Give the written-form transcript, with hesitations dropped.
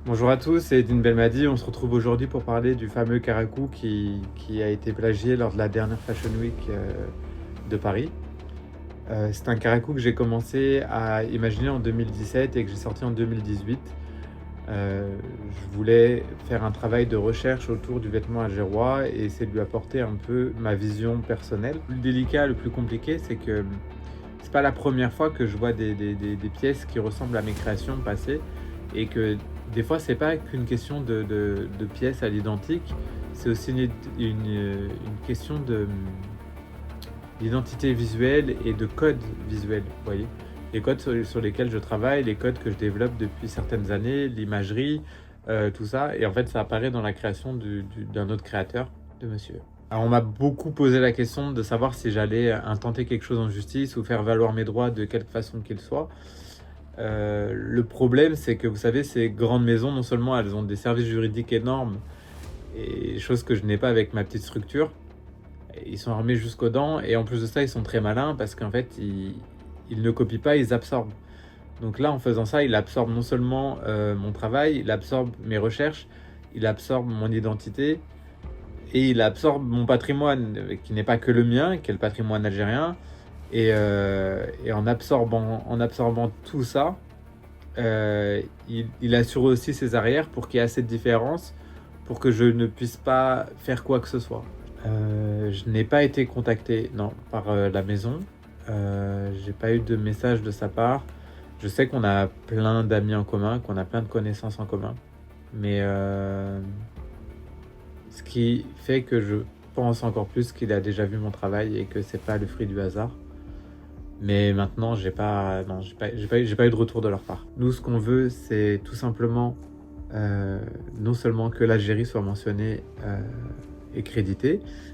Bonjour à tous, c'est Edine Belmadi. On se retrouve aujourd'hui pour parler du fameux Karakou qui a été plagié lors de la dernière Fashion Week de Paris. C'est un Karakou que j'ai commencé à imaginer en 2017 et que j'ai sorti en 2018. Je voulais faire un travail de recherche autour du vêtement algérois et essayer de lui apporter un peu ma vision personnelle. Le plus délicat, le plus compliqué, c'est que c'est pas la première fois que je vois des pièces qui ressemblent à mes créations passées et que des fois c'est pas qu'une question de pièces à l'identique, c'est aussi une question d'identité visuelle et de code visuel, vous voyez. Les codes sur lesquels je travaille, les codes que je développe depuis certaines années, l'imagerie, tout ça, et en fait ça apparaît dans la création d'un autre créateur, de monsieur. Alors, on m'a beaucoup posé la question de savoir si j'allais intenter quelque chose en justice ou faire valoir mes droits de quelque façon qu'il soit. Le problème, c'est que vous savez, ces grandes maisons, non seulement elles ont des services juridiques énormes, et chose que je n'ai pas avec ma petite structure, ils sont armés jusqu'aux dents, et en plus de ça, ils sont très malins parce qu'en fait, ils ne copient pas, ils absorbent. Donc là, en faisant ça, il absorbe non seulement mon travail, il absorbe mes recherches, il absorbe mon identité, et il absorbe mon patrimoine, qui n'est pas que le mien, qui est le patrimoine algérien. Et en absorbant tout ça, il assure aussi ses arrières pour qu'il y ait assez de différence pour que je ne puisse pas faire quoi que ce soit. Je n'ai pas été contacté, non, par la maison. J'ai pas eu de message de sa part. Je sais qu'on a plein d'amis en commun, qu'on a plein de connaissances en commun. Mais ce qui fait que je pense encore plus qu'il a déjà vu mon travail et que c'est pas le fruit du hasard. Mais maintenant, j'ai pas eu de retour de leur part. Nous, ce qu'on veut, c'est tout simplement non seulement que l'Algérie soit mentionnée et créditée,